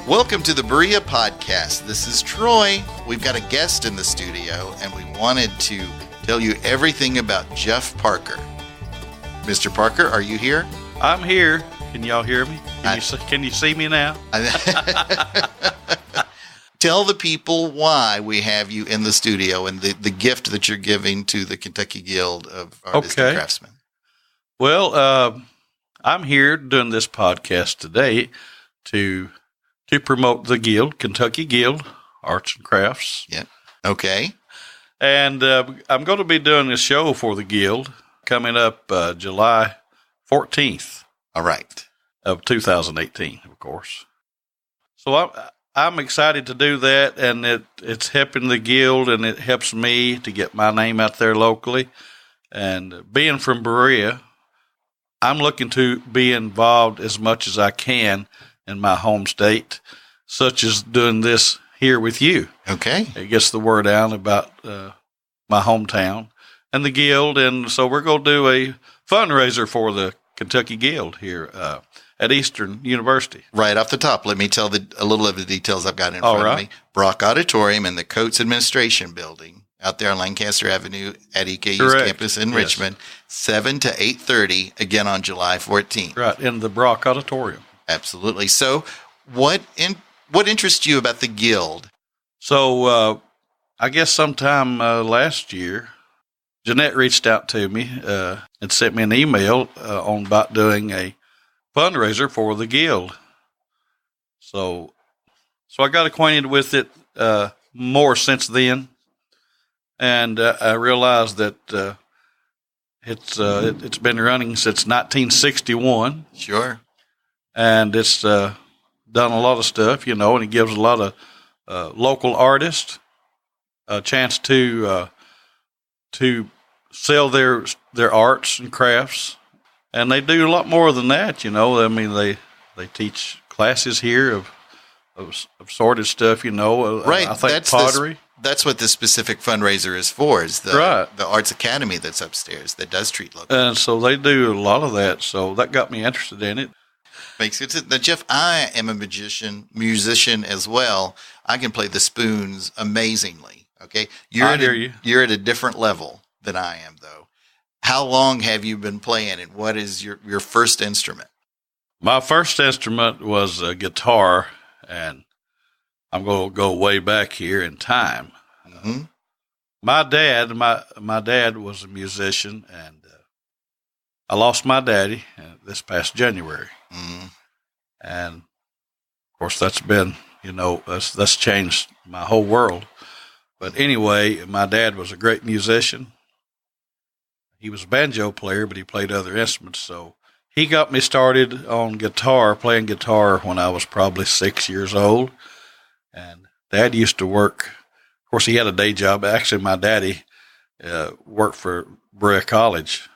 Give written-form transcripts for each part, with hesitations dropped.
Welcome to the Berea Podcast. This is Troy. We've got a guest in the studio, and we wanted to tell you everything about Jeff Parker. Mr. Parker, are you here? I'm here. Can y'all hear me? Can you see me now? Tell the people why we have you in the studio and the gift that you're giving to the Kentucky Guild of Artists and Craftsmen. Well, I'm here doing this podcast today to promote the Guild, Kentucky Guild, Arts and Crafts. Yeah. Okay. And I'm going to be doing a show for the Guild coming up July 14th. All right. Of 2018, of course. So I'm excited to do that, and it's helping the Guild, and it helps me to get my name out there locally. And being from Berea, I'm looking to be involved as much as I can in my home state, such as doing this here with you. Okay. It gets the word out about my hometown and the Guild, and so we're going to do a fundraiser for the Kentucky Guild here at Eastern University. Right off the top, let me tell a little of the details I've got in front of me. Brock Auditorium in the Coates Administration Building out there on Lancaster Avenue at EKU's campus in Richmond, 7 to 8:30, again on July 14th. Right, in the Brock Auditorium. Absolutely. So what interests you about the Guild? So I guess sometime last year, Jeanette reached out to me and sent me an email on about doing a fundraiser for the Guild. So I got acquainted with it more since then, and I realized that it's been running since 1961. Sure. And it's done a lot of stuff, and it gives a lot of local artists a chance to sell their arts and crafts. And they do a lot more than that, I mean, they teach classes here of sorted stuff, Right. I think pottery. That's what this specific fundraiser is for, is the Arts Academy that's upstairs that does treat local. And so they do a lot of that, so that got me interested in it. Makes it. Now, Jeff, I am a musician as well. I can play the spoons amazingly. Okay, you're at a different level than I am, though. How long have you been playing, and what is your first instrument? My first instrument was a guitar, and I'm going to go way back here in time. Mm-hmm. My dad was a musician, and I lost my daddy this past January. Mm-hmm. And of course that's been, that's changed my whole world. But anyway, my dad was a great musician. He was a banjo player, but he played other instruments. So he got me started on playing guitar when I was probably 6 years old. And Dad used to work. Of course, he had a day job. Actually, my daddy worked for Berea College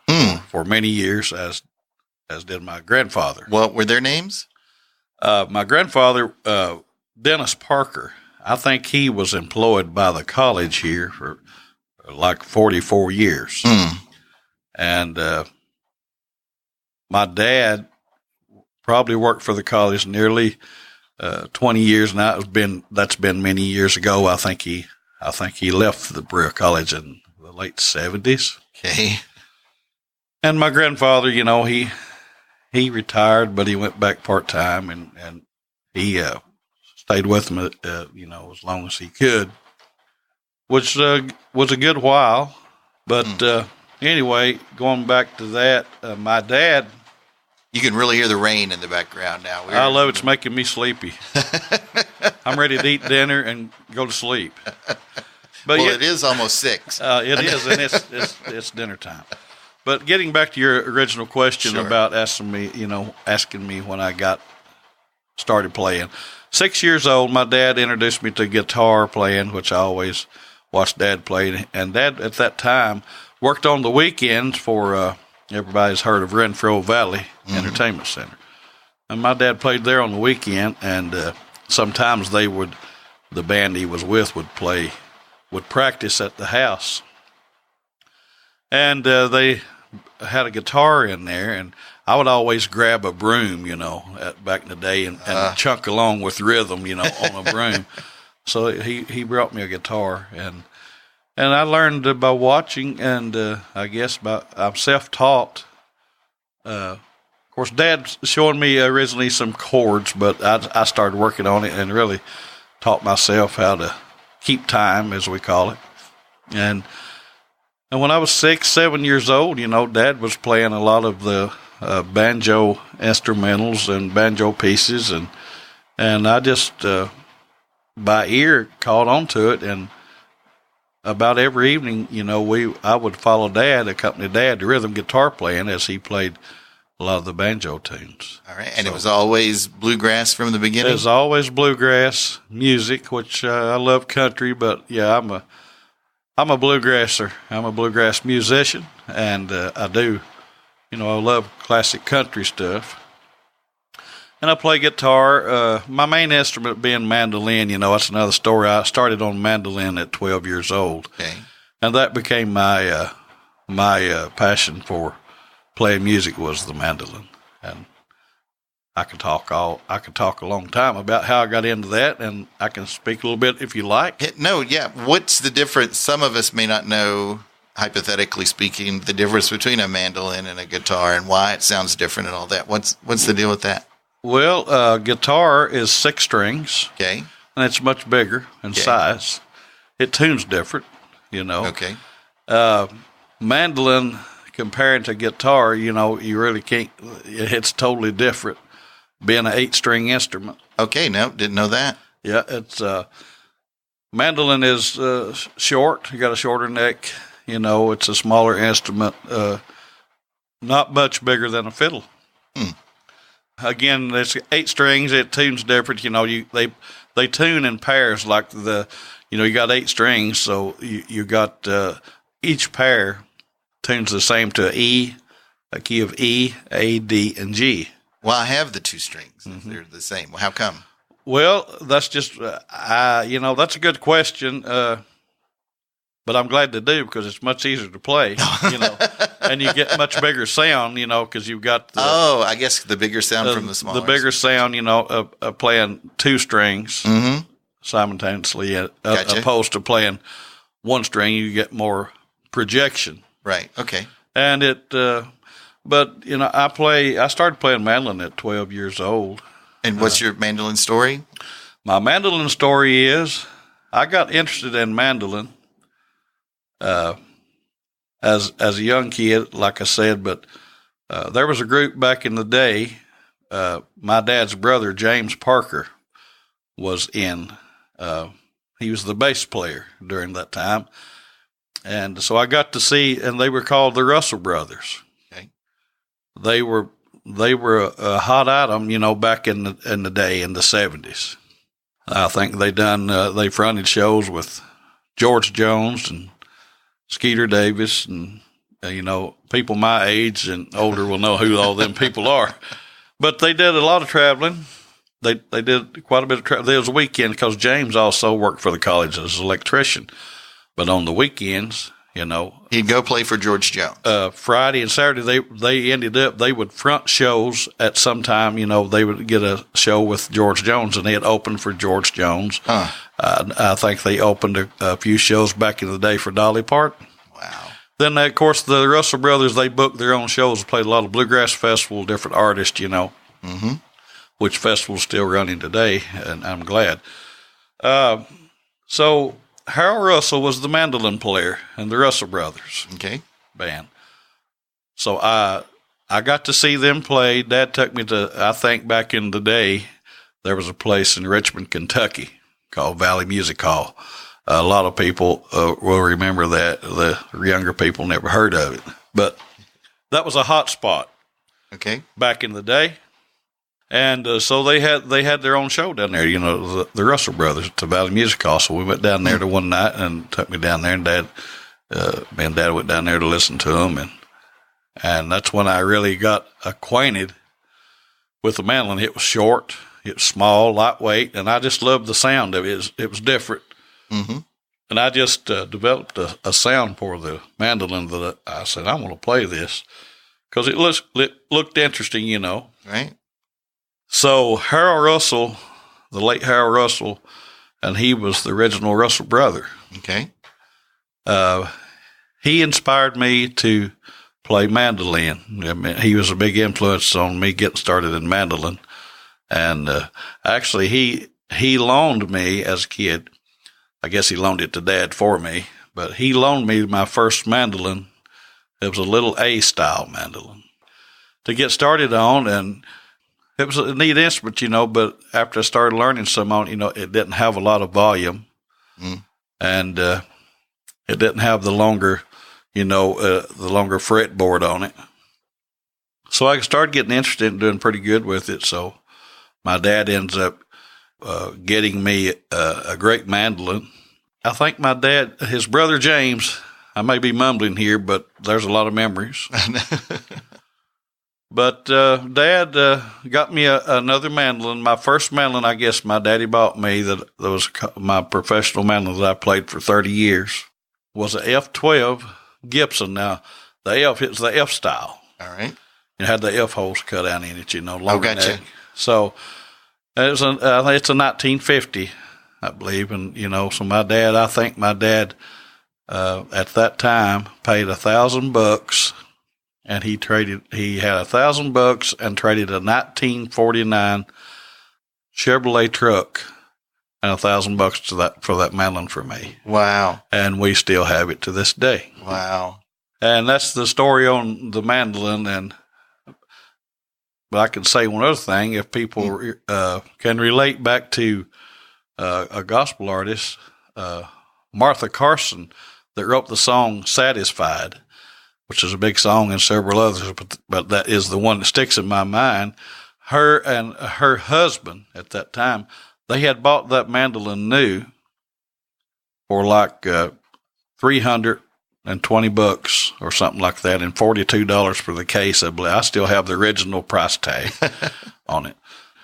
for many years, as did my grandfather. What were their names? My grandfather, Dennis Parker, I think he was employed by the college here for like 44 years. And my dad probably worked for the college nearly 20 years now. That's been many years ago. I think he left the Berea College in the late 70s. Okay. And my grandfather, he retired, but he went back part-time, and he stayed with him, as long as he could, which was a good while. But anyway, going back to that, my dad... You can really hear the rain in the background now. I love it. It's making me sleepy. I'm ready to eat dinner and go to sleep. But it is almost 6. It is, and it's dinner time. But getting back to your original question about asking me when I got started playing. 6 years old, my dad introduced me to guitar playing, which I always watched Dad play. And Dad, at that time, worked on the weekends for, everybody's heard of Renfro Valley Entertainment Center. And my dad played there on the weekend, and sometimes the band he was with would practice at the house. And they had a guitar in there, and I would always grab a broom, back in the day and chunk along with rhythm, on a broom. So he brought me a guitar, and I learned by watching, and I guess I'm self-taught. Of course, Dad showed me originally some chords, but I started working on it and really taught myself how to keep time, as we call it. And when I was 6, 7 years old, Dad was playing a lot of the banjo instrumentals and banjo pieces, and I just by ear caught on to it, and about every evening, I would follow Dad, accompany Dad to rhythm guitar playing as he played a lot of the banjo tunes. All right, and it was always bluegrass from the beginning? It was always bluegrass music, which I love country, but yeah, I'm a bluegrasser. I'm a bluegrass musician, and I do, I love classic country stuff. And I play guitar. My main instrument being mandolin, that's another story. I started on mandolin at 12 years old. Okay. And that became my passion for playing music was the mandolin. And I could talk a long time about how I got into that, and I can speak a little bit if you like. No, yeah. What's the difference? Some of us may not know, hypothetically speaking, the difference between a mandolin and a guitar and why it sounds different and all that. What's the deal with that? Well, guitar is 6 strings. Okay. And it's much bigger in size. It tunes different, Okay. Mandolin, comparing to guitar, you really can't, it's totally different, being an 8-string instrument. Okay, no, didn't know that. Yeah, it's, mandolin is short. You got a shorter neck, it's a smaller instrument, not much bigger than a fiddle. Again, there's 8 strings. It tunes different. They tune in pairs like you got 8 strings, so you got each pair tunes the same to E, a key of E, A, D, and G. Well, I have the 2 strings. Mm-hmm. They're the same. Well, how come? Well, that's just that's a good question. But I'm glad to do because it's much easier to play, and you get much bigger sound, because you've got I guess the bigger sound from the smaller. The bigger sound, playing 2 strings simultaneously, Gotcha. opposed to playing 1 string, you get more projection. Right. Okay. And I started playing mandolin at 12 years old. And what's your mandolin story? My mandolin story is I got interested in mandolin as a young kid, like I said, but there was a group back in the day. My dad's brother, James Parker, was in. He was the bass player during that time, and so I got to see. And they were called the Russell Brothers. Okay. They were a hot item, back in the day in the 70s. I think they fronted shows with George Jones and Skeeter Davis, and people my age and older will know who all them people are. But they did a lot of traveling. They did quite a bit of travel. There was a weekend because James also worked for the college as an electrician. But on the weekends, he'd go play for George Jones. Friday and Saturday, they would front shows at some time. They would get a show with George Jones, and they had opened for George Jones. I think they opened a few shows back in the day for Dolly Parton. Wow. Then, of course, the Russell Brothers, they booked their own shows, played a lot of bluegrass festivals, different artists, Mm-hmm. Which festival's still running today, and I'm glad. So Harold Russell was the mandolin player in the Russell Brothers band. So I got to see them play. Dad took me to, I think back in the day, there was a place in Richmond, Kentucky called Valley Music Hall. A lot of people will remember that. The younger people never heard of it. But that was a hot spot back in the day. And so they had their own show down there, the Russell Brothers at the Valley Music Hall. So we went down there to one night and took me down there, and me and Dad went down there to listen to them. And that's when I really got acquainted with the mandolin. It was short, it was small, lightweight, and I just loved the sound of it. It was different. Mm-hmm. And I just developed a sound for the mandolin that I said, I want to play this because it looked interesting, you know. Right. So Harold Russell, the late Harold Russell, and he was the original Russell brother. Okay. He inspired me to play mandolin. I mean, he was a big influence on me getting started in mandolin. And actually, he loaned me as a kid. I guess he loaned it to Dad for me, but he loaned me my first mandolin. It was a little A-style mandolin to get started on, and it was a neat instrument, you know, but after I started learning some on it, you know, it didn't have a lot of volume, and it didn't have the longer, you know, the longer fretboard on it. So I started getting interested in doing pretty good with it, so my dad ends up getting me a great mandolin. I think my dad, his brother James, I may be mumbling here, but there's a lot of memories. But Dad got me another mandolin. My first mandolin, I guess my daddy bought me, that was my professional mandolin that I played for 30 years, was a F12 Gibson. Now, the F, it's the F style. All right. It had the F holes cut out in it, you know. Gotcha. Neck. So it's a 1950, I believe. And, you know, so I think my dad at that time paid $1,000, and he had $1,000 and traded a 1949 Chevrolet truck and $1,000 for that mandolin for me. Wow. And we still have it to this day. Wow. And that's the story on the mandolin. But I can say one other thing, if people can relate back to a gospel artist, Martha Carson, that wrote the song Satisfied, which is a big song and several others, but that is the one that sticks in my mind. Her and her husband at that time, they had bought that mandolin new for like $320 or something like that, and $42 for the case. I believe I still have the original price tag on it.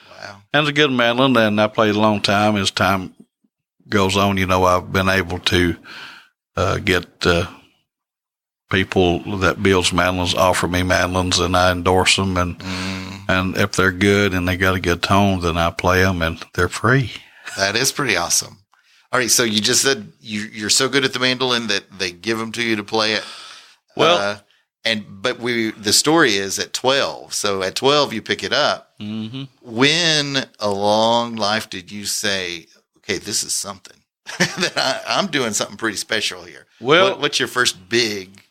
Wow! And it's a good mandolin, and I played a long time. As time goes on, you know, I've been able to get people that builds mandolins offer me mandolins, and I endorse them, and if they're good and they got a good tone, then I play them, and they're free. That is pretty awesome. All right, so you just said you're so good at the mandolin that they give them to you to play it. Well, but the story is at 12. So at 12 you pick it up. Mm-hmm. When along life did you say, "Okay, this is something that I'm doing something pretty special here"? Well, what's your first big?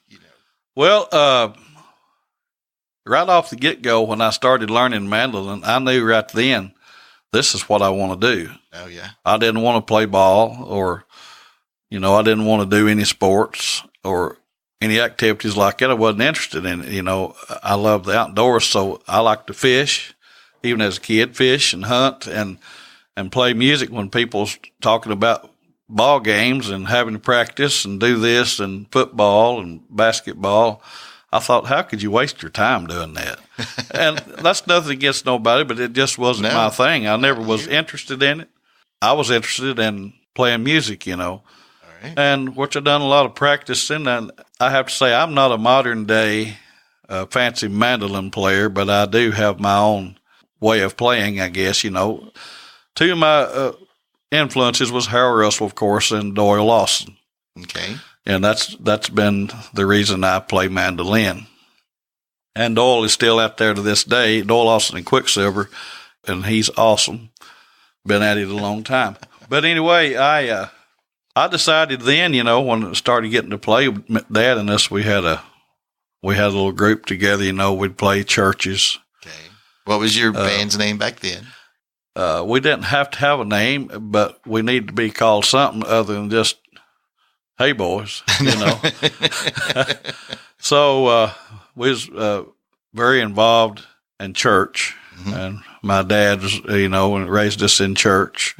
Well, right off the get-go, when I started learning mandolin, I knew right then, this is what I want to do. Oh, yeah. I didn't want to play ball, or, you know, I didn't want to do any sports or any activities like that. I wasn't interested in it. You know, I love the outdoors, so I like to fish, even as a kid, fish and hunt and play music when people's talking about ball games and having to practice and do this and football and basketball. I thought, how could you waste your time doing that? And that's nothing against nobody, but it just wasn't my thing. I never was interested in it. I was interested in playing music, you know, and which I've done a lot of practicing. And I have to say, I'm not a modern day fancy mandolin player, but I do have my own way of playing, I guess, you know. Two of my influences was Harold Russell, of course, and Doyle Lawson. Okay. And that's been the reason I play mandolin. And Doyle is still out there to this day, Doyle Lawson and Quicksilver, and he's awesome. Been at it a long time. But anyway, I decided then, you know, when I started getting to play, Dad and us, we had a little group together, you know, we'd play churches. Okay. What was your band's name back then? We didn't have to have a name, but we needed to be called something other than just, "Hey, boys," you know. So we was very involved in church, and my dad was, you know, raised us in church,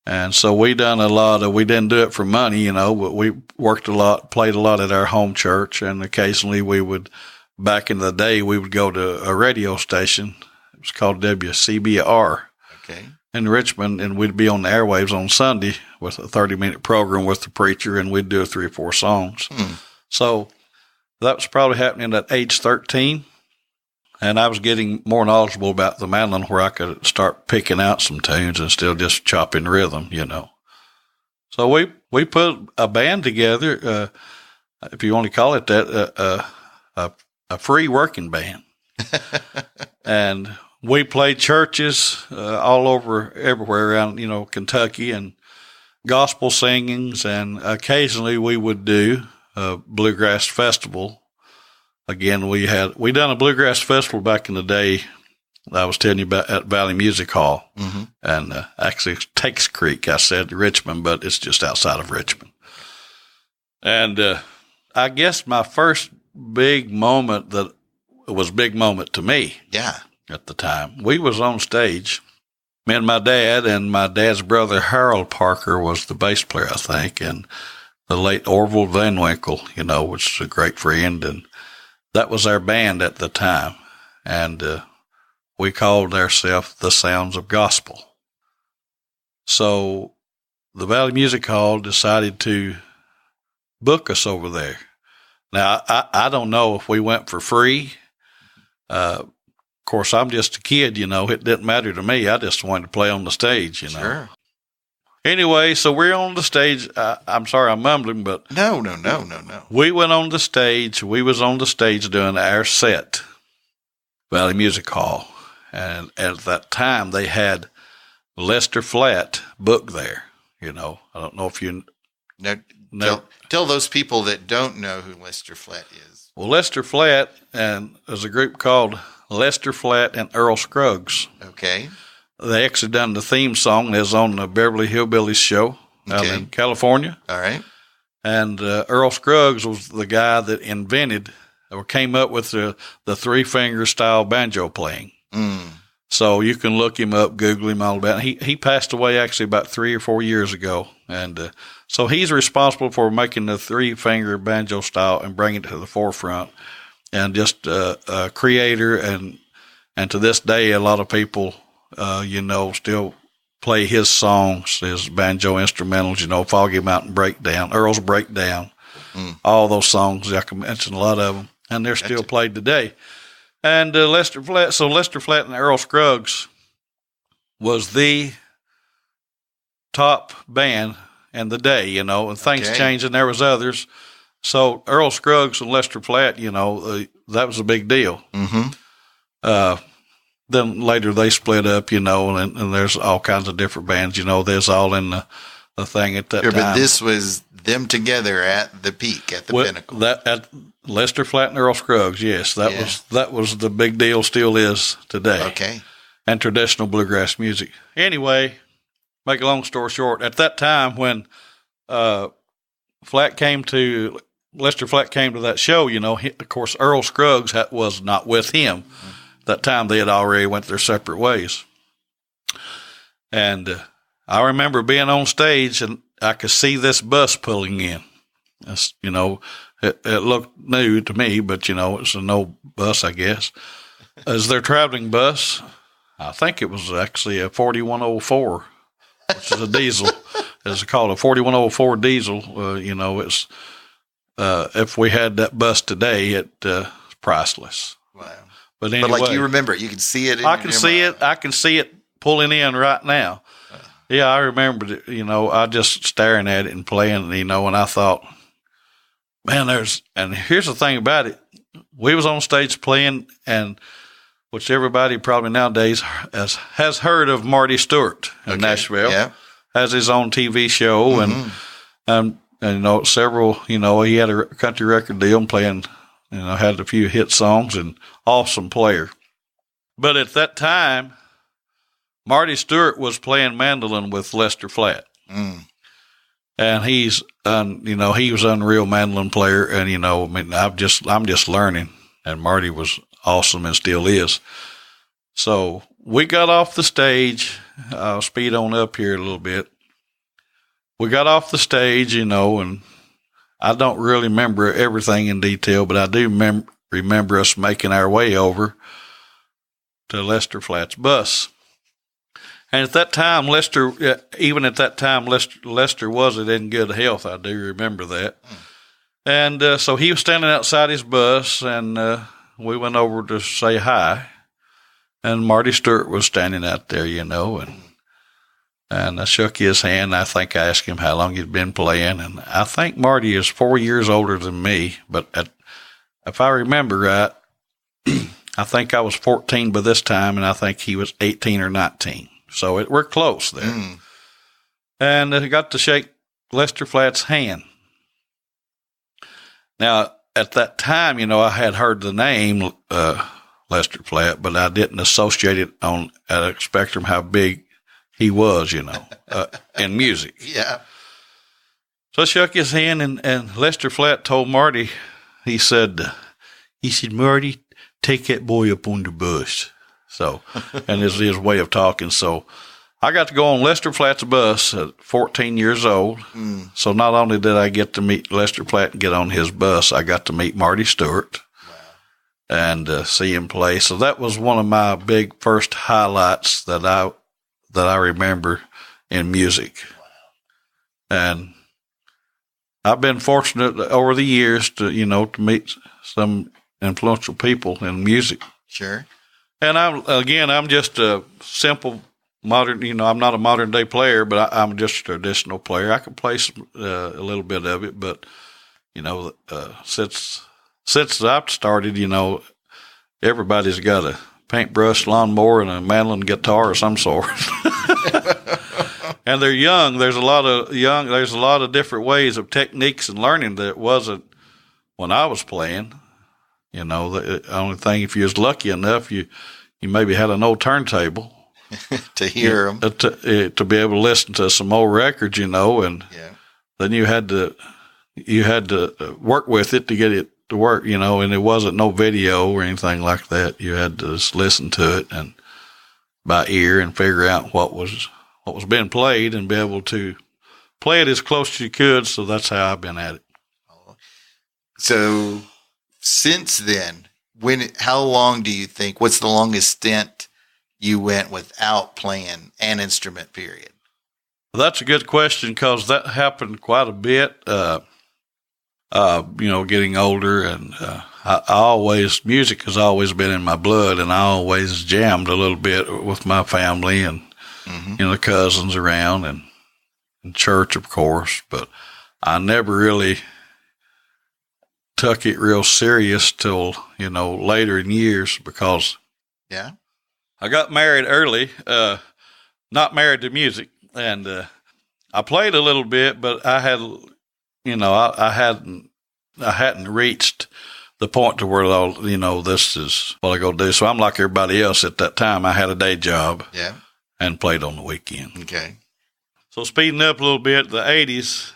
and so we done a lot of. We didn't do it for money, you know, but we worked a lot, played a lot at our home church, and occasionally we would. Back in the day, we would go to a radio station. It was called WCBR. Okay. In Richmond, and we'd be on the airwaves on Sunday with a 30-minute program with the preacher, and we'd do 3 or 4 songs. So That was probably happening at age 13. And I was getting more knowledgeable about the mandolin where I could start picking out some tunes and still just chopping rhythm, you know. So we put a band together, if you want to call it that, a free working band. And we played churches all over, everywhere around, you know, Kentucky, and gospel singings. And occasionally we would do a bluegrass festival. Again, we done a bluegrass festival back in the day I was telling you about at Valley Music Hall. Mm-hmm. And actually Takes Creek, I said Richmond, but it's just outside of Richmond. And I guess my first big moment that was a big moment to me. Yeah. At the time, we was on stage. Me and my dad's brother Harold Parker was the bass player, I think, and the late Orville Van Winkle, you know, which is a great friend, and that was our band at the time. And we called ourselves the Sounds of Gospel. So the Valley Music Hall decided to book us over there. Now, I don't know if we went for free. Of course, I'm just a kid, you know. It didn't matter to me. I just wanted to play on the stage, you know. Sure. Anyway, so we're on the stage. I'm sorry I'm mumbling, but... No. We went on the stage. We was on the stage doing our set, Valley Music Hall. And at that time, they had Lester Flatt booked there, you know. I don't know if you... No. Tell those people that don't know who Lester Flatt is. Well, Lester Flatt, and there's a group called Lester Flatt and Earl Scruggs. Okay. They actually done the theme song that's on the Beverly Hillbillies show out in California. All right. And Earl Scruggs was the guy that invented or came up with the three-finger style banjo playing. Mm. So you can look him up, Google him all about it. He passed away actually about 3 or 4 years ago. And so he's responsible for making the three-finger banjo style and bringing it to the forefront. And just a creator. And to this day, a lot of people... you know, still play his songs, his banjo instrumentals, you know, Foggy Mountain Breakdown, Earl's Breakdown, all those songs. I can mention a lot of them, and they're still played today. And Lester Flatt and Earl Scruggs was the top band in the day, you know, and things changed, and there was others. So Earl Scruggs and Lester Flatt, you know, that was a big deal. Mm-hmm. Then later they split up, you know, and there's all kinds of different bands, you know, there's all in the thing at that time. But this was them together at the peak, at the pinnacle. That at Lester Flatt and Earl Scruggs, yes, that was the big deal, still is today. Okay. And traditional bluegrass music. Anyway, make a long story short, at that time when Lester Flatt came to that show, you know, of course Earl Scruggs was not with him. Mm-hmm. That time they had already went their separate ways. And I remember being on stage and I could see this bus pulling in. It's, you know, it looked new to me, but, you know, it's an old bus, I guess. As their traveling bus, I think it was actually a 4104, which is a diesel. It's called a 4104 diesel. You know, it's if we had that bus today, it's priceless. Wow. But anyway, like you remember it, you can see it. I can see it pulling in right now. Yeah, I remembered it. You know, I just staring at it and playing. You know, and I thought, man, and here's the thing about it. We was on stage playing, and which everybody probably nowadays has heard of Marty Stewart in Nashville. Yeah, has his own TV show, and you know several. You know, he had a country record deal and playing. You know, had a few hit songs and awesome player. But at that time, Marty Stewart was playing mandolin with Lester Flatt. Mm. And he was an unreal mandolin player. And, you know, I mean, I'm just learning. And Marty was awesome and still is. So we got off the stage. I'll speed on up here a little bit. We got off the stage, you know, and I don't really remember everything in detail, but I do remember us making our way over to Lester Flatt's bus. And at that time, Lester wasn't in good health. I do remember that. And so he was standing outside his bus, and we went over to say hi. And Marty Stewart was standing out there, and I shook his hand. I think I asked him how long he'd been playing, and I think Marty is 4 years older than me. But if I remember right, I think I was 14 by this time, and I think he was 18 or 19. So we're close there. And I got to shake Lester Flatt's hand. Now, at that time, I had heard the name Lester Flatt, but I didn't associate it at a spectrum how big he was, in music. Yeah. So I shook his hand, and Lester Flatt told Marty, he said, Marty, take that boy up on the bus. So, and this is his way of talking. So I got to go on Lester Flatt's bus at 14 years old. So not only did I get to meet Lester Flatt and get on his bus, I got to meet Marty Stewart and see him play. So that was one of my big first highlights that I remember in music. And I've been fortunate over the years to meet some influential people in music. Sure. And I'm just a simple modern, I'm not a modern day player, but I'm just a traditional player. I can play a little bit of it, but, since I've started, everybody's got a paintbrush, lawnmower, and a mandolin guitar of some sort. And they're young. There's a lot of different ways of techniques and learning that wasn't when I was playing. The only thing, if you was lucky enough, you maybe had an old turntable to hear them, to be able to listen to some old records, and then you had to work with it to get it to work, and there wasn't no video or anything like that. You had to just listen to it and by ear and figure out what was being played and be able to play it as close as you could. So that's how I've been at it. So since then, how long do you think, what's the longest stint you went without playing an instrument, period? Well, that's a good question, because that happened quite a bit, getting older, and music has always been in my blood, and I always jammed a little bit with my family and, the cousins around and church, of course, but I never really took it real serious till, later in years, because I got married early, not married to music, and I played a little bit, but I had, I hadn't reached the point to where, this is what I go do. So I'm like everybody else at that time. I had a day job and played on the weekend. Okay. So speeding up a little bit, the 80s,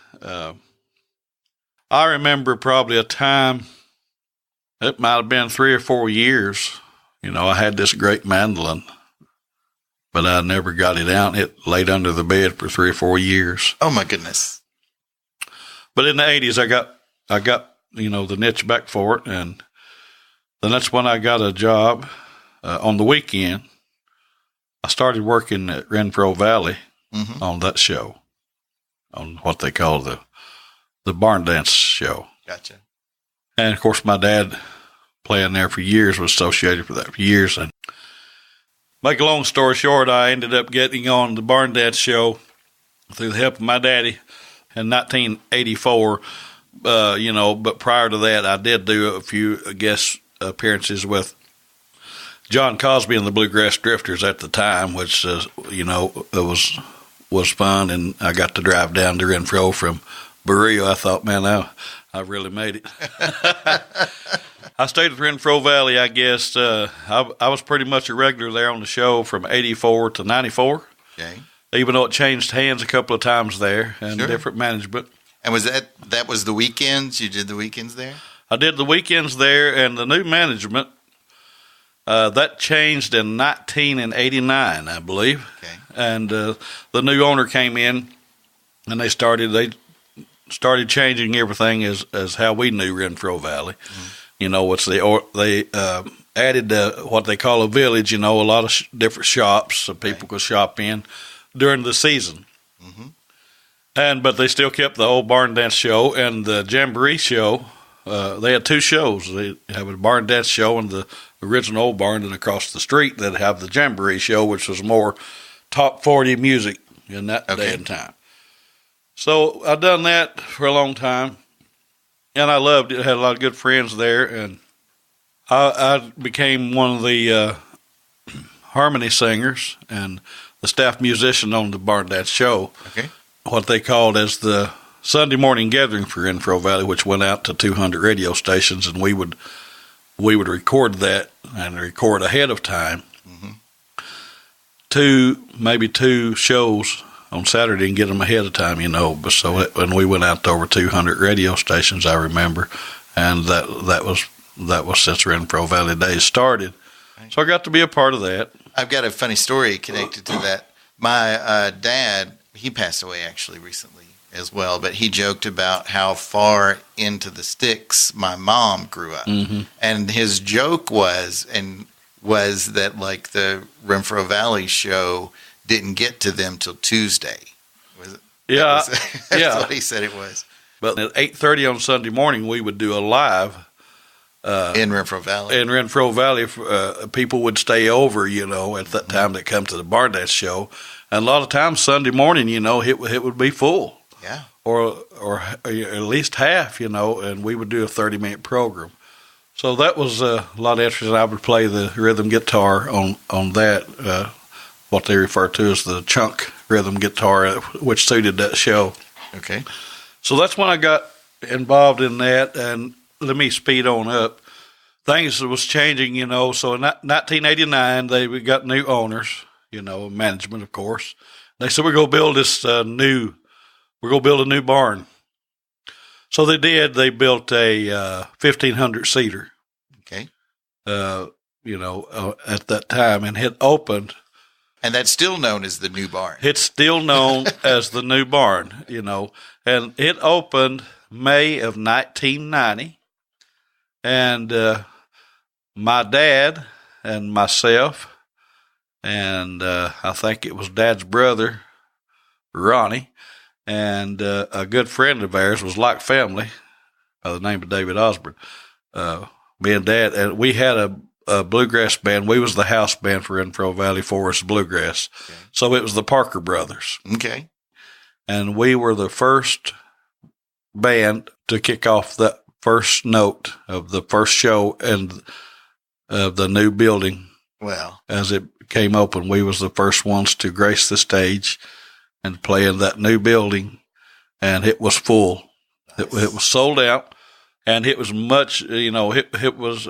I remember probably a time, it might have been 3 or 4 years. I had this great mandolin, but I never got it out. It laid under the bed for 3 or 4 years. Oh my goodness. But in the 80s, I got, the niche back for it. And then that's when I got a job, on the weekend. I started working at Renfro Valley on that show, on what they call the barn dance show. Gotcha. And of course, my dad, playing there for years, was associated with that for years. And make a long story short, I ended up getting on the barn dance show through the help of my daddy in 1984. But prior to that, I did do a few guest appearances with John Cosby and the Bluegrass Drifters at the time, which, it was fun. And I got to drive down to Renfro from Berea. I thought, man, I really made it. I stayed at Renfro Valley, I guess. I was pretty much a regular there on the show from 84 to 94. Okay. Even though it changed hands a couple of times there and different management. And was that was the weekends? You did the weekends there? I did the weekends there, and the new management, that changed in 1989, I believe. Okay. And the new owner came in, and they started changing everything as how we knew Renfro Valley. They added what they call a village, a lot of different shops so people could shop in during the season. But they still kept the old barn dance show and the jamboree show. They had two shows. They have a barn dance show and the original old barn, and across the street they'd have the jamboree show, which was more top 40 music in that day and time. So I done that for a long time, and I loved it. I had a lot of good friends there, and I became one of the harmony singers and the staff musician on the barn dance show. Okay. What they called as the Sunday morning gathering for Renfro Valley, which went out to 200 radio stations, and we would record that and record ahead of time. Maybe two shows on Saturday and get them ahead of time, But so when we went out to over 200 radio stations, I remember, and that was since Renfro Valley days started. So I got to be a part of that. I've got a funny story connected to that. My dad, he passed away actually recently as well, but he joked about how far into the sticks my mom grew up. And his joke was that like the Renfro Valley show didn't get to them till Tuesday. That's what he said it was. But at 8:30 on Sunday morning, we would do a live in Renfro Valley. In Renfro Valley, people would stay over, at that time that come to the barn dance show, and a lot of times Sunday morning, it would be full. Yeah. Or at least half, and we would do a 30-minute program. So that was a lot of interest. I would play the rhythm guitar on that, what they refer to as the chunk rhythm guitar, which suited that show. Okay. So that's when I got involved in that, and let me speed on up. Things was changing, So in 1989, we got new owners, management, of course. They said, we're going to build a new barn. So they did. They built a 1,500 seater. Okay. At that time, and it opened. And that's still known as the new barn. It's still known as the new barn, and it opened May of 1990. And my dad and myself, and I think it was Dad's brother, Ronnie, and a good friend of ours was like family by the name of David Osborne. Me and Dad, and we had a bluegrass band. We was the house band for Renfro Valley Forest Bluegrass. Okay. So it was the Parker Brothers. Okay. And we were the first band to kick off the first note of the first show and of the new building. Well, as it came open, we was the first ones to grace the stage and play in that new building, and it was full. Nice. It was sold out, and it was much, it was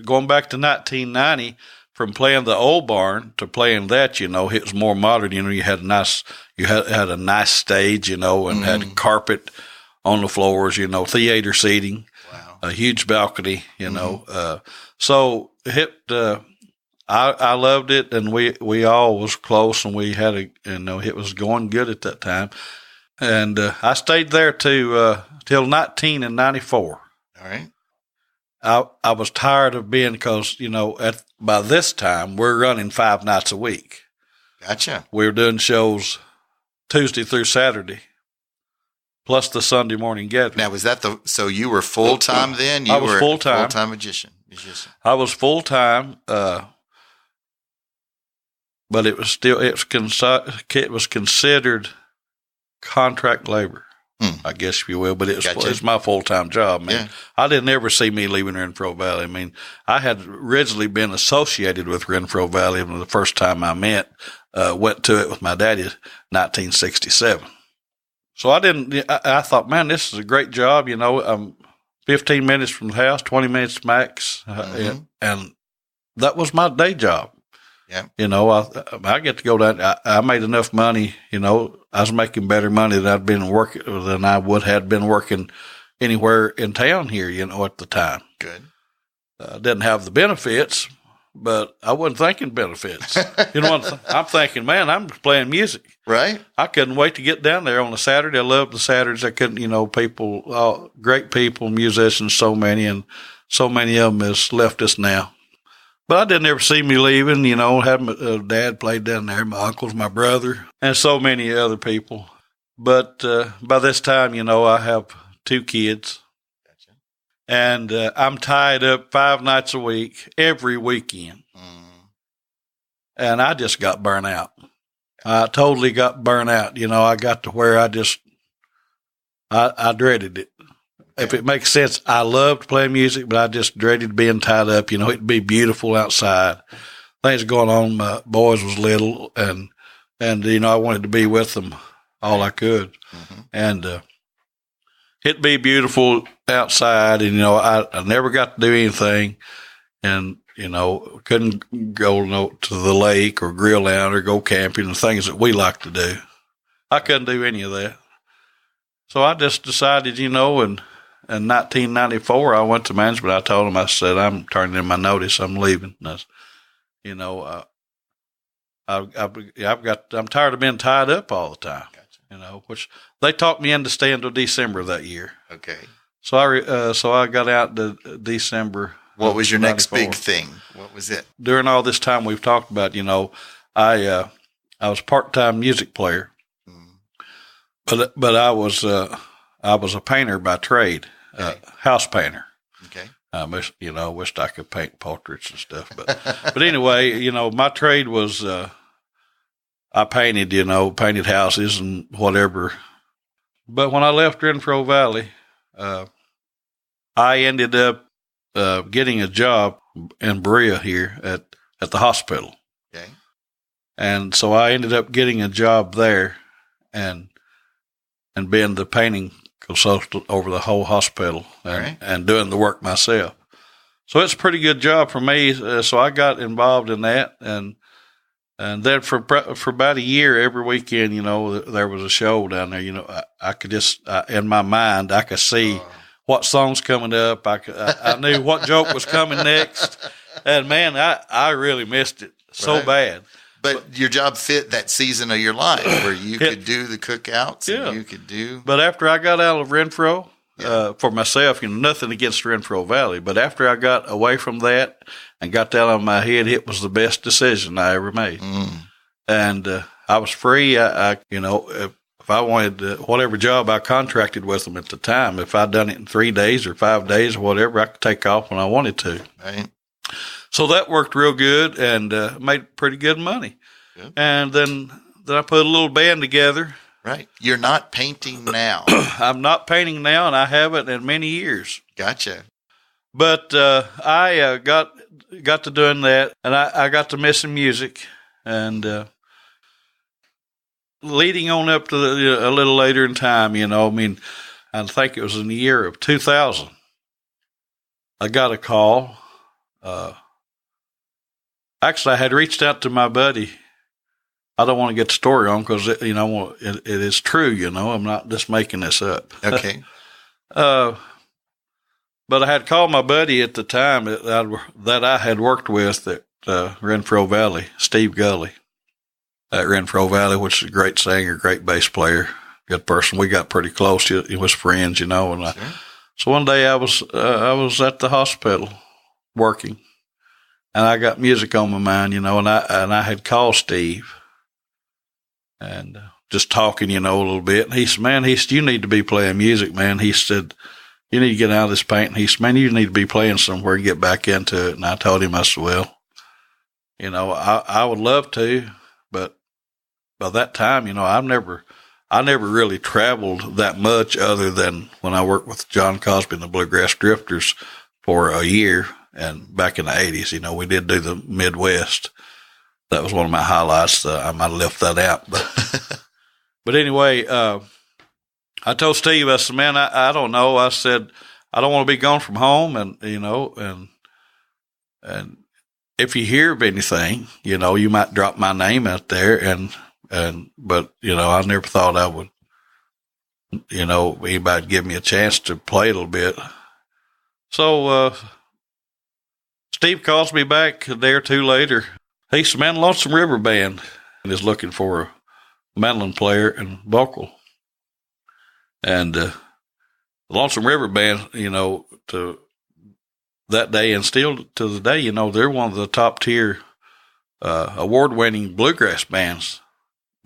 going back to 1990, from playing the old barn to playing that, it was more modern. You had a nice stage, and had carpet on the floors, theater seating, wow, a huge balcony, so I loved it, and we all was close, and we had it was going good at that time, and I stayed there till 1994. All right. I was tired of being, because, by this time, we're running 5 nights a week. Gotcha. We were doing shows Tuesday through Saturday, plus the Sunday morning gathering. Now, was that so you were full-time then? I was full-time. Full-time musician. I was full-time, but it was considered contract labor. I guess if you will, but it's my full-time job, man. Yeah. I didn't ever see me leaving Renfro Valley. I mean, I had originally been associated with Renfro Valley when the first time I went to it with my daddy in 1967. So I thought, man, this is a great job. I'm 15 minutes from the house, 20 minutes max. And that was my day job. Yeah. I get to go down. I made enough money, I was making better money than I would have been working anywhere in town here, at the time. Good. Didn't have the benefits, but I wasn't thinking benefits. I'm thinking, man, I'm playing music. Right. I couldn't wait to get down there on a Saturday. I loved the Saturdays. I couldn't, people, great people, musicians, so many, and so many of them has left us now. But I didn't ever see me leaving, had my dad played down there, my uncles, my brother, and so many other people. But by this time, I have 2 kids. Gotcha. And I'm tied up 5 nights a week, every weekend. And I just got burnt out. I totally got burnt out. I got to where I dreaded it. If it makes sense, I loved playing music, but I just dreaded being tied up. It'd be beautiful outside. Things going on. My boys was little, and I wanted to be with them all I could. Mm-hmm. And it'd be beautiful outside, and, I never got to do anything. And, couldn't go to the lake or grill out or go camping and things that we like to do. I couldn't do any of that. So I just decided, in 1994, I went to management. I told them, I said, I'm turning in my notice. I'm leaving. And I'm tired of being tied up all the time. Gotcha. Which they talked me into staying until December of that year. Okay. So I got out to December. What was your next big thing? What was it? During all this time we've talked about, I was a part-time music player, but I was a painter by trade, okay. House painter. Okay. I wished I could paint portraits and stuff, but anyway, my trade was I painted houses and whatever. But when I left Renfro Valley, I ended up getting a job in Berea here at the hospital. Okay. And so I ended up getting a job there and being the painting consultant over the whole hospital and doing the work myself. So it's a pretty good job for me. So I got involved in that. And then for about a year, every weekend, there was a show down there. I could just, in my mind, I could see what song's coming up. I knew what joke was coming next. And man, I really missed it so bad. But your job fit that season of your life where you could do the cookouts and you could do. But after I got out of Renfro, for myself, nothing against Renfro Valley, but after I got away from that and got that on my head, it was the best decision I ever made. And I was free. If I wanted whatever job I contracted with them at the time, if I'd done it in 3 days or 5 days or whatever, I could take off when I wanted to. Right. So that worked real good and made pretty good money. Good. And then I put a little band together. Right. You're not painting now. I'm not painting now, and I haven't in many years. Gotcha. But I got to doing that, and I got to missing music. And leading on up to a little later in time, I think it was in the year of 2000, I got a call. Actually, I had reached out to my buddy. I don't want to get the story on because, it is true, I'm not just making this up. Okay. But I had called my buddy at the time that I had worked with at Renfro Valley, Steve Gully at Renfro Valley, which is a great singer, great bass player, good person. We got pretty close. He was friends, and sure. So one day I was at the hospital working, and I got music on my mind, and I had called Steve and just talking, a little bit. And he said, man, you need to be playing music, man. He said, you need to get out of this painting. He said, man, you need to be playing somewhere and get back into it. And I told him, I said, well, I would love to, but by that time, I never really traveled that much other than when I worked with John Cosby and the Bluegrass Drifters for a year. And back in the 80s, we did do the Midwest. That was one of my highlights. I might have left that out. But anyway, I told Steve, I said, man, I don't know. I said, I don't want to be gone from home. And, and if you hear of anything, you might drop my name out there. But I never thought I would, anybody give me a chance to play a little bit. So, Steve calls me back a day or two later. He said, man, Lonesome River Band is looking for a mandolin player and vocal. And the Lonesome River Band, to that day and still to the day, they're one of the top tier award-winning bluegrass bands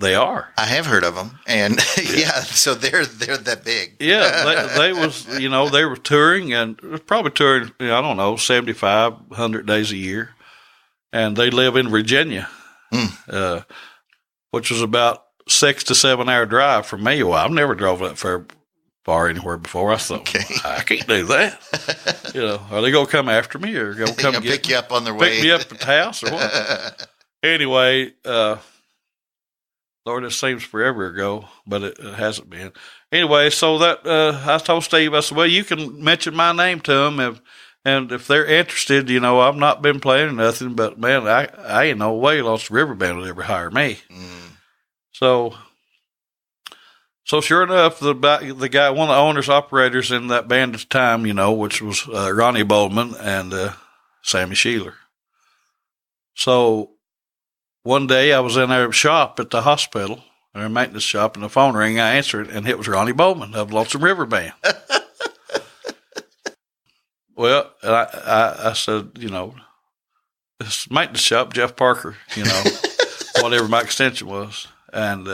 They are. I have heard of them, and yeah, so they're that big. Yeah, they was they were touring, and probably touring. I don't know, 75, 100 days a year, and they live in Virginia, which was about 6 to 7 hour drive from me. Well, I've never drove that far anywhere before. I thought, I can't do that. Are they gonna come after me or gonna come pick you up on their way? Pick me up at the house or what? Anyway. Lord, it seems forever ago, but it hasn't been. Anyway, so that I told Steve, I said, well, you can mention my name to them, and if they're interested, I've not been playing or nothing, but man, I ain't no way Lonesome River Band would ever hire me. So sure enough, the guy, one of the owners, operators in that band at the time, which was Ronnie Bowman and Sammy Sheeler. So one day I was in our shop at the hospital, our maintenance shop, and the phone rang. I answered, and it was Ronnie Bowman of Lonesome River Band. Well, I said, this maintenance shop, Jeff Parker, whatever my extension was. And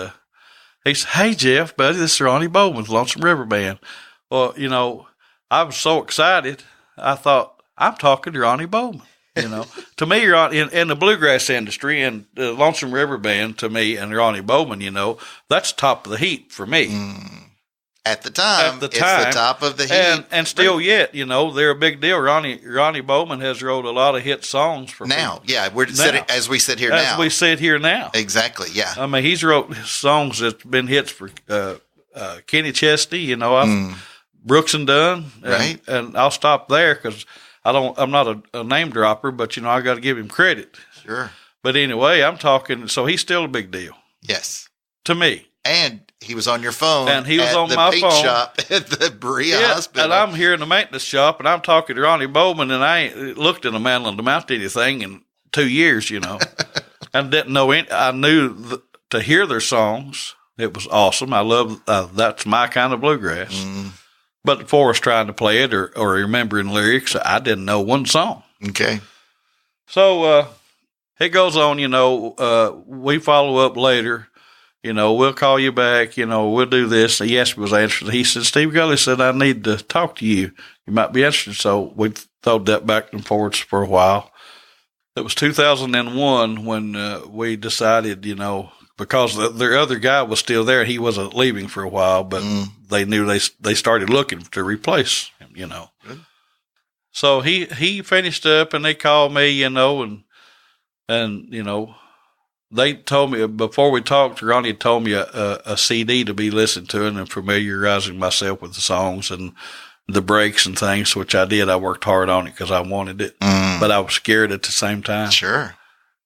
he said, hey, Jeff, buddy, this is Ronnie Bowman, Lonesome River Band. Well, I was so excited, I thought, I'm talking to Ronnie Bowman. To me, in the bluegrass industry and the Lonesome River Band, to me, and Ronnie Bowman, that's top of the heap for me. At the time, it's the top of the heap. And still yet, they're a big deal. Ronnie Bowman has wrote a lot of hit songs for now. people. Yeah, we're sitting, as we sit here now. As we sit here now. Exactly, yeah. I mean, he's wrote songs that's been hits for Kenny Chesney, Brooks and Dunn. Right. And I'll stop there because I'm not a name dropper, but I got to give him credit. Sure. But anyway, I'm talking, so he's still a big deal. Yes. To me. And he was on your phone. And he was at on the my paint phone shop at the Berea Hospital. And I'm here in the maintenance shop, and I'm talking to Ronnie Bowman, and I ain't looked at a man on the mouth anything in 2 years, and didn't know any. I knew to hear their songs, it was awesome. I love that's my kind of bluegrass. But before I was trying to play it or remembering lyrics, I didn't know one song. Okay. So it goes on, we follow up later. We'll call you back, we'll do this. Yes, was answered. He said, Steve Gully said, I need to talk to you. You might be interested. So we throwed that back and forwards for a while. It was 2001 when we decided, because their other guy was still there. He wasn't leaving for a while, but they knew they started looking to replace him, Good. So he finished up and they called me, and they told me before we talked, Ronnie told me a CD to be listened to and familiarizing myself with the songs and the breaks and things, which I did. I worked hard on it because I wanted it, but I was scared at the same time. Sure.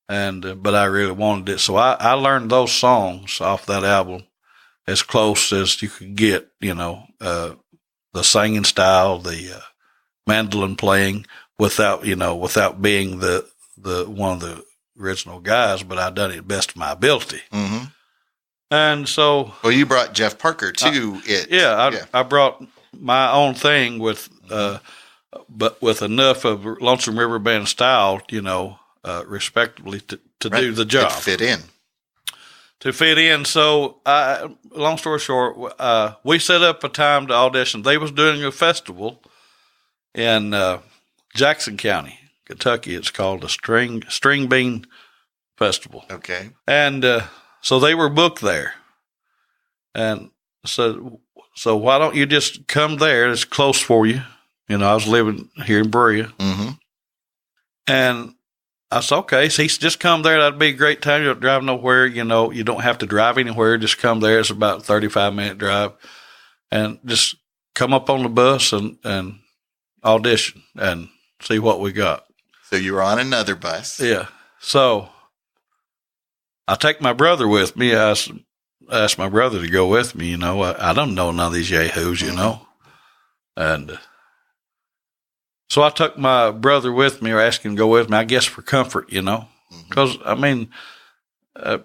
But I really wanted it. So I learned those songs off that album as close as you could get, the singing style, the mandolin playing without being the one of the original guys, but I done it best of my ability. Mm-hmm. And so, well, you brought Jeff Parker to it. Yeah, I brought my own thing with, but with enough of Lonesome River Band style, respectively to do the job. To fit in. So, long story short, we set up a time to audition. They was doing a festival in Jackson County, Kentucky. It's called the String Bean Festival. Okay. And so they were booked there. And so why don't you just come there? It's close for you. I was living here in Berea. Mm-hmm. And I said, okay, so he said, just come there. That'd be a great time. You don't drive nowhere. You don't have to drive anywhere. Just come there. It's about a 35-minute drive. And just come up on the bus and audition and see what we got. So you were on another bus. Yeah. So I take my brother with me. I asked my brother to go with me. I don't know none of these yahoos, And so I took my brother with me or asked him to go with me, I guess for comfort, Because,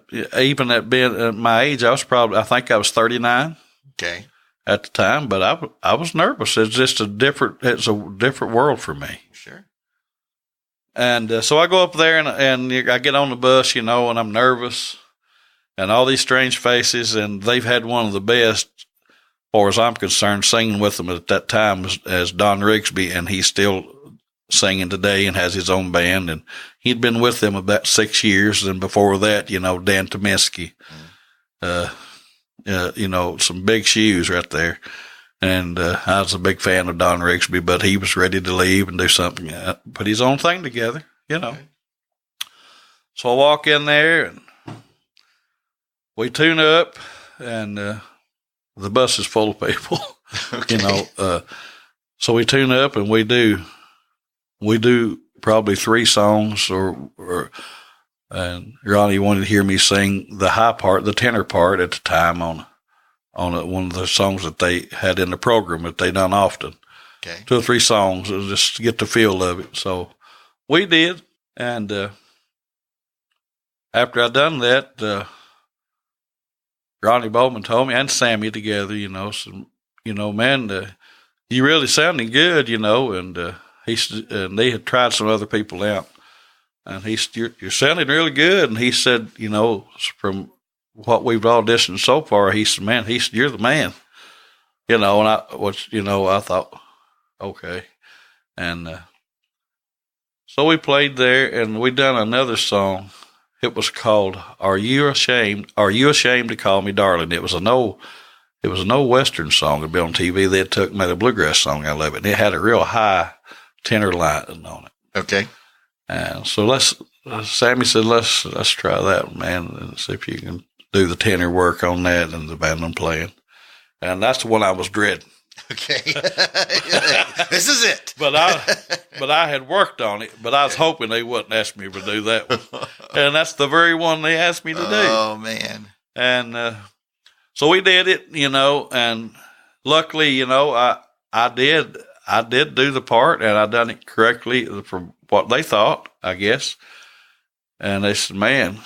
even at being at my age, I think I was 39. Okay. At the time, but I was nervous. It's a different world for me. Sure. And so I go up there and I get on the bus, and I'm nervous. and all these strange faces, and they've had one of the best, as far as I'm concerned, singing with them at that time as Don Rigsby, and he's still singing today and has his own band, and he'd been with them about 6 years, and before that, Dan Tominski, some big shoes right there. And I was a big fan of Don Rigsby, but he was ready to leave and do something, put his own thing together, Okay. So I walk in there, and we tune up, and the bus is full of people, okay. So we tune up, and we do probably 3 songs, and Ronnie wanted to hear me sing the high part, the tenor part at the time on one of the songs that they had in the program that they done often. Okay. 2 or 3 songs just to get the feel of it. So we did. And after I done that, Ronnie Bowman told me, and Sammy together, man, you really sounding good, and and they had tried some other people out. And he said, you're sounding really good. And he said, from what we've auditioned so far, he said, man, you're the man, and I thought, okay. And, so we played there, and we done another song. It was called, Are You Ashamed to Call Me Darling? It was an old Western song to be on TV. They made a bluegrass song out of it. And it had a real high tenor line on it. Okay. And so Sammy said, let's try that one, man, and see if you can do the tenor work on that and the band I'm playing. And that's the one I was dreading. Okay. This is it. But I had worked on it, but I was hoping they wouldn't ask me to do that one. And that's the very one they asked me to do. Oh, man. And so we did it, and luckily, I did do the part, and I done it correctly from what they thought, I guess. And they said, man,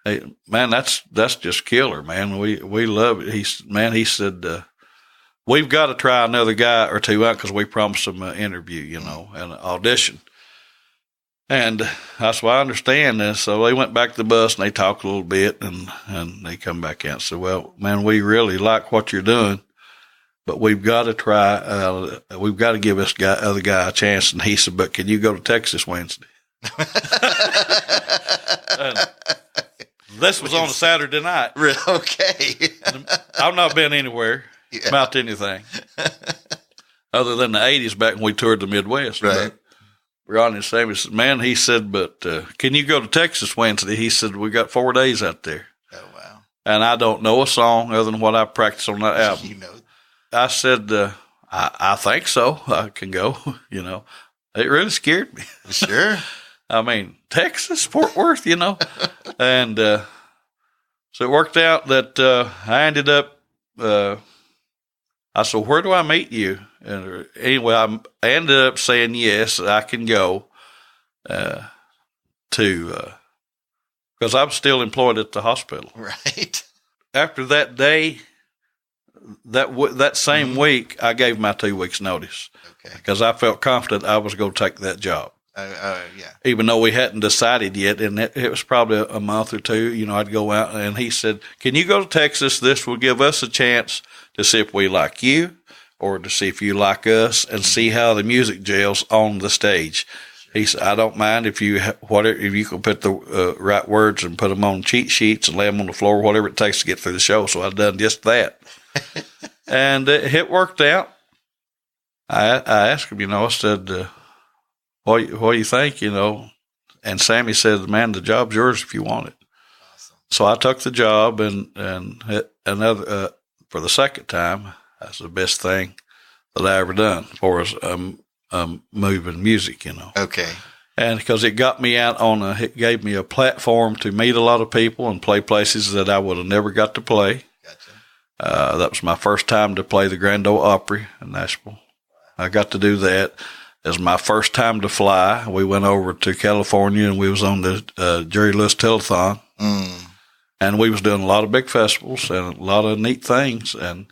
that's just killer, man. We love it. He said, we've got to try another guy or two out because we promised them an interview, and an audition. And that's why I understand this. So they went back to the bus and they talked a little bit, and they come back out and said, well, man, we really like what you're doing, but we've got to try, we've got to give this other guy a chance. And he said, but can you go to Texas Wednesday? This was on a Saturday night. Okay. I've not been anywhere about anything other than the 80s back when we toured the Midwest. Right. But Ronnie and Sammy said, man, he said, but can you go to Texas Wednesday? He said, we got 4 days out there. Oh, wow. And I don't know a song other than what I practiced on that album. I said, I think so. I can go, It really scared me. Sure. I mean, Texas, Fort Worth, And so it worked out that I ended up, I said, where do I meet you? And anyway, I ended up saying, yes, I can go because I'm still employed at the hospital. Right. After that day, that same week, I gave my 2 weeks notice. Okay. Because I felt confident I was going to take that job. Yeah. Even though we hadn't decided yet, and it was probably a month or two, I'd go out, and he said, can you go to Texas? This will give us a chance to see if we like you or to see if you like us and see how the music gels on the stage. He said, I don't mind if you can put the right words and put them on cheat sheets and lay them on the floor, whatever it takes to get through the show. So I've done just that. And it worked out. I asked him, I said, what do you think, And Sammy said, man, the job's yours if you want it. Awesome. So I took the job, and another for the second time, that's the best thing that I ever done for us moving music, Okay. And because it got me out it gave me a platform to meet a lot of people and play places that I would have never got to play. Gotcha. That was my first time to play the Grand Ole Opry in Nashville. I got to do that. It was my first time to fly. We went over to California, and we was on the Jerry Lewis Telethon. And we was doing a lot of big festivals and a lot of neat things. And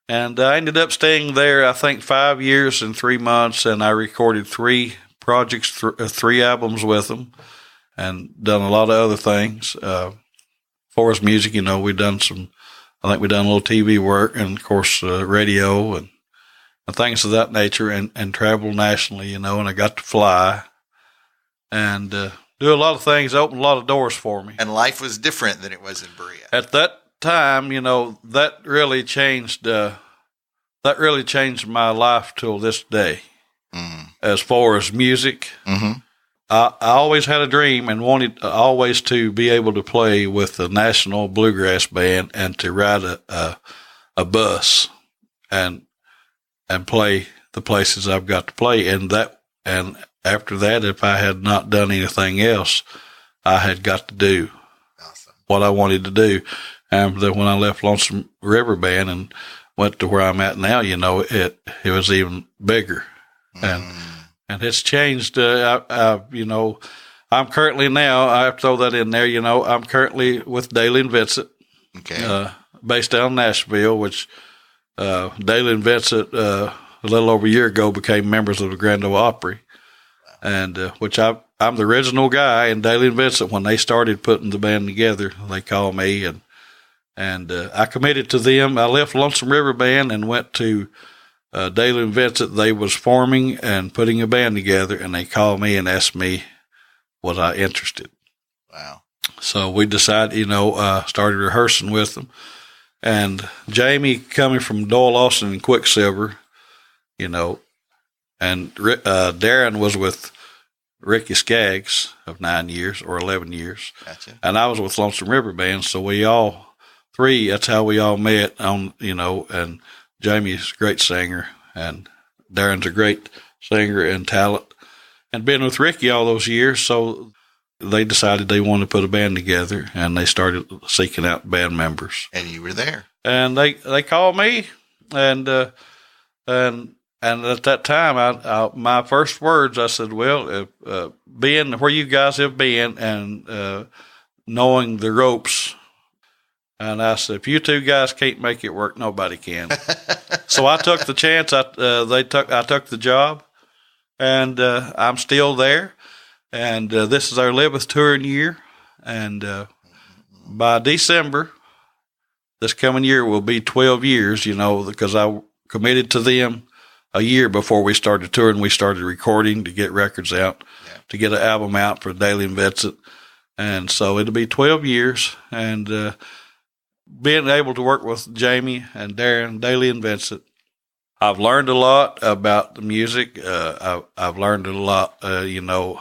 I ended up staying there, I think, 5 years and 3 months, and I recorded 3 projects, 3 albums with them, and done a lot of other things. Forest Music, you know, I think we done a little TV work and, of course, radio and things of that nature and travel nationally, you know, and I got to fly and do a lot of things, opened a lot of doors for me. And life was different than it was in Berea. At that time, you know, that really changed my life till this day. Mm-hmm. As far as music, mm-hmm. I always had a dream and wanted always to be able to play with the National Bluegrass Band and to ride a bus and play the places I've got to play. And after that, if I had not done anything else, I had got to do what I wanted to do. And then when I left Lonesome River Band and went to where I'm at now, you know, it was even bigger. And it's changed. You know, I'm currently now, I have to throw that in there, you know, I'm currently with Dailey and Vincent, based out of Nashville, which Dailey and Vincent, a little over a year ago, became members of the Grand Ole Opry. And which I'm the original guy, and Dailey and Vincent, when they started putting the band together, they called me, and I committed to them. I left Lonesome River Band and went to Dailey and Vincent. They was forming and putting a band together, and they called me and asked me was I interested. Wow. So we decided, you know, started rehearsing with them. And Jamie, coming from Doyle Lawson and Quicksilver, you know, and Darren was with Ricky Skaggs of 9 years or 11 years. Gotcha. And I was with Lonesome River Band. So we all three, that's how we all met on, you know, and Jamie's a great singer and Darren's a great singer and talent and been with Ricky all those years. So they decided they wanted to put a band together and they started seeking out band members. And you were there. And they called me and at that time, I my first words, I said, well, being where you guys have been and knowing the ropes, and I said, if you two guys can't make it work, nobody can. So I took the chance. I took the job, and I'm still there. And this is our 11th touring year. And by December, this coming year will be 12 years, you know, because I committed to them a year before we started touring. We started recording to get records out, to get an album out for Dailey and Vincent. And so it'll be 12 years. And being able to work with Jamie and Darren, Dailey and Vincent, I've learned a lot about the music. I've learned a lot, you know,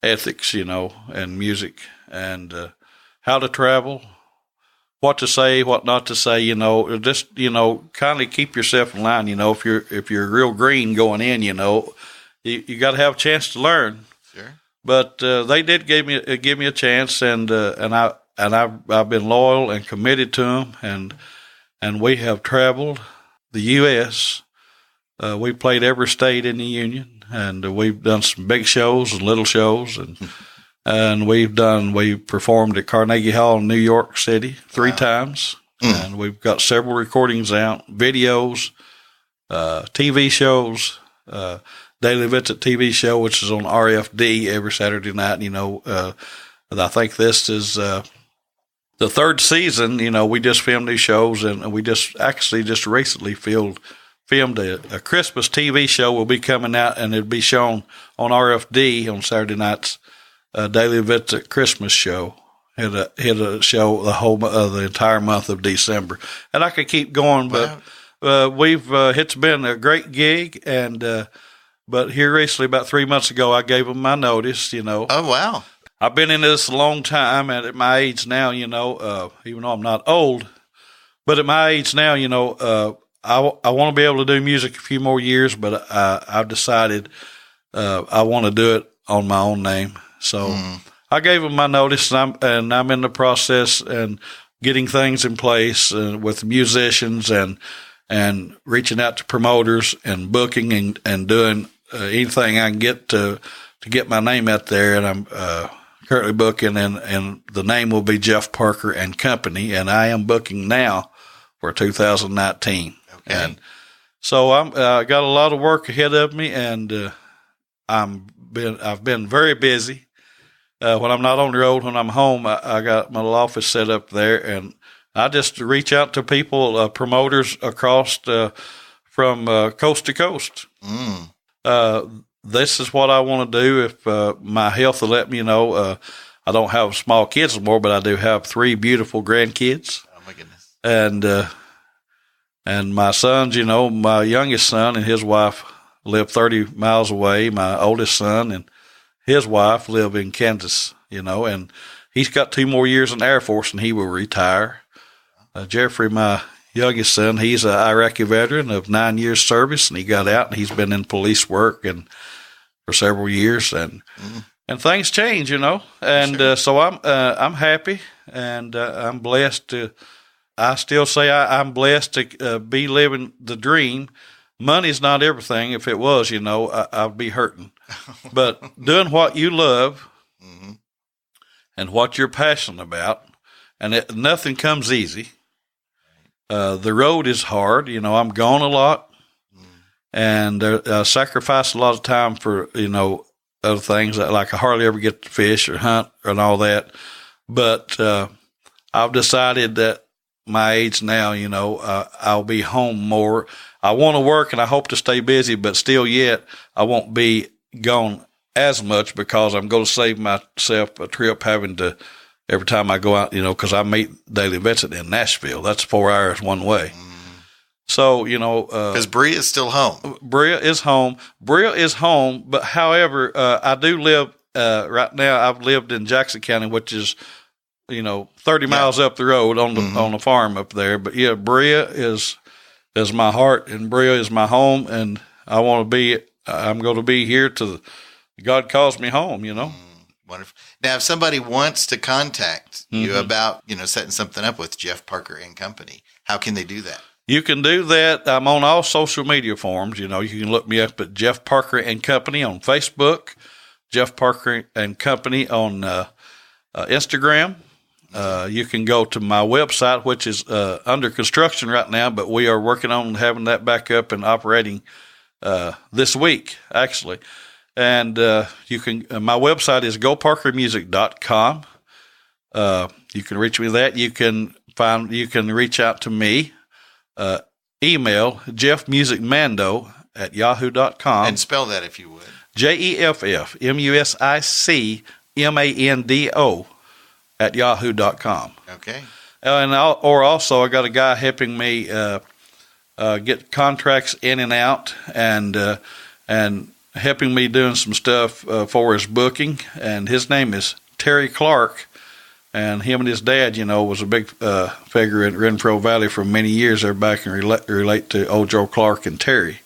ethics, you know, and music and how to travel, what to say, what not to say, you know, just, you know, kind of keep yourself in line, you know, if you're real green going in, you know, you got to have a chance to learn. Sure. But they did give me a chance, and I've been loyal and committed to them, and we have traveled the U.S. We played every state in the Union, and we've done some big shows and little shows, and we performed at Carnegie Hall in New York City 3 times, and we've got several recordings out, videos, TV shows, Dailey Vincent TV show, which is on RFD every Saturday night. You know, I think this is the 3rd season. You know, we just filmed these shows, and we just recently filmed a Christmas TV show. Will be coming out, and it'll be shown on RFD on Saturday nights. Dailey Vincent Christmas show. Hit a show the entire month of December, and I could keep going, but it's been a great gig, and but here recently, about 3 months ago, I gave them my notice. You know. Oh wow! I've been in this a long time, and at my age now, you know, even though I'm not old, but at my age now, you know, I want to be able to do music a few more years, but I've decided I want to do it on my own name. So I gave them my notice, and I'm in the process and getting things in place with musicians and reaching out to promoters and booking and doing anything I can get to get my name out there. And I'm currently booking, and the name will be Jeff Parker and Company, and I am booking now for 2019. Okay. And so I got a lot of work ahead of me, and I've been very busy. when I'm not on the road, when I'm home, I got my little office set up there, and I just reach out to people, promoters across from coast to coast. This is what I want to do if my health will let me. I don't have small kids anymore, but I do have 3 beautiful grandkids. Oh, my goodness. And my sons, my youngest son and his wife live 30 miles away. My oldest son and his wife live in Kansas, and he's got 2 more years in the Air Force and he will retire. Jeffrey, my youngest son, he's an Iraqi veteran of 9 years service, and he got out and he's been in police work and for several years, and things change, and sure. So I'm happy, and I'm blessed to. I still say I'm blessed to be living the dream. Money's not everything. If it was, I'd be hurting. But doing what you love and what you're passionate about, and nothing comes easy. The road is hard. I'm gone a lot, and I sacrifice a lot of time for, other things like I hardly ever get to fish or hunt and all that. But I've decided that my age now, I'll be home more. I want to work and I hope to stay busy, but still yet I won't be gone as much because I'm going to save myself a trip having to, every time I go out, because I meet Daily Vincent in Nashville. That's 4 hours one way. So, because Bria is still home. Bria is home, but however, I do live, right now, I've lived in Jackson County, which is, 30 miles up the road on the farm up there. But yeah, Bria is my heart and Bria is my home, and I'm going to be here till God calls me home, Wonderful. Now, if somebody wants to contact you about, setting something up with Jeff Parker and Company, how can they do that? You can do that. I'm on all social media forums. You can look me up at Jeff Parker and Company on Facebook, Jeff Parker and Company on Instagram. You can go to my website, which is under construction right now, but we are working on having that back up and operating this week, actually. And you can. My website is goparkermusic.com. You can reach me there. You can reach out to me. Email jeffmusicmando@yahoo.com. And spell that if you would. JEFFMUSICMANDO@yahoo.com. Okay. Or also I got a guy helping me get contracts in and out, and helping me doing some stuff for his booking. And his name is Terry Clark. And him and his dad, was a big figure in Renfro Valley for many years. Everybody can relate to old Joe Clark and Terry.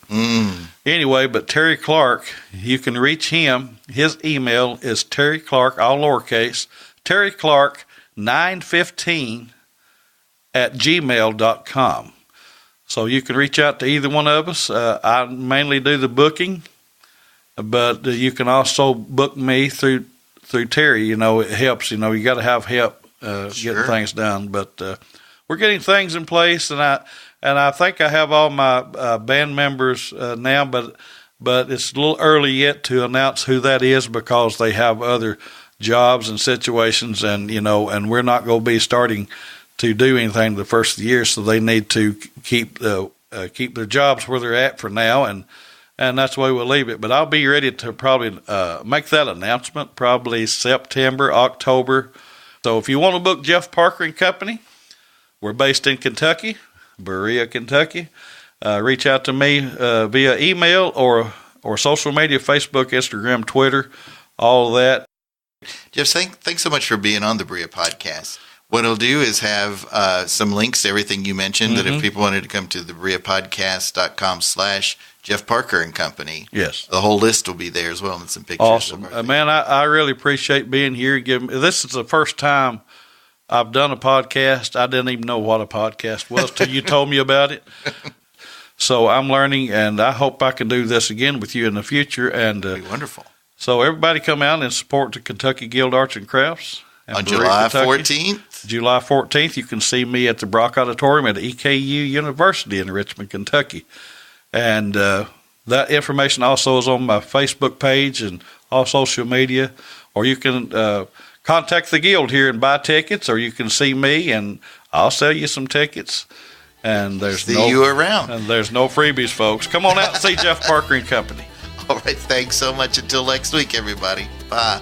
Anyway, but Terry Clark, you can reach him. His email is Terry Clark, all lowercase, Terry Clark 915@gmail.com. So you can reach out to either one of us. I mainly do the booking, but you can also book me through Terry. It helps. You got to have help getting things done. But we're getting things in place, and I think I have all my band members now. But it's a little early yet to announce who that is because they have other jobs and situations, and and we're not going to be starting to do anything the first of the year. So they need to keep their jobs where they're at for now, and that's the way we'll leave it. But I'll be ready to probably make that announcement probably September, October. So if you want to book Jeff Parker and Company, we're based in Kentucky, Berea, Kentucky. Reach out to me via email or social media, Facebook, Instagram, Twitter, all of that. Jeff, thanks so much for being on the Berea podcast. What it'll do is have some links to everything you mentioned, that if people wanted to come to the BereaPodcast.com/Jeff Parker and Company, yes, the whole list will be there as well, and some pictures. Awesome. Man, I really appreciate being here. This is the first time I've done a podcast. I didn't even know what a podcast was till you told me about it. So I'm learning, and I hope I can do this again with you in the future. And it'd be wonderful. So everybody come out and support the Kentucky Guild Arts and Crafts. On July 14th? July 14th, you can see me at the Brock Auditorium at EKU University in Richmond, Kentucky. And that information also is on my Facebook page and all social media. or you can contact the Guild here and buy tickets, or you can see me and I'll sell you some tickets. And see you around. And there's no freebies, folks. Come on out and see Jeff Parker and Company. All right. Thanks so much. Until next week, everybody. Bye.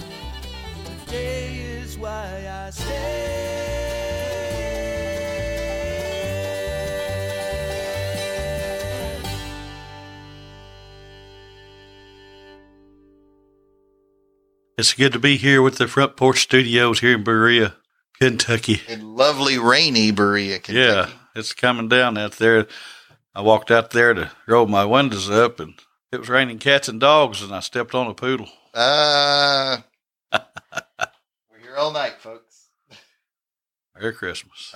It's good to be here with the Front Porch Studios here in Berea, Kentucky. In lovely, rainy Berea, Kentucky. Yeah, it's coming down out there. I walked out there to roll my windows up, and it was raining cats and dogs, and I stepped on a poodle. We're here all night, folks. Merry Christmas.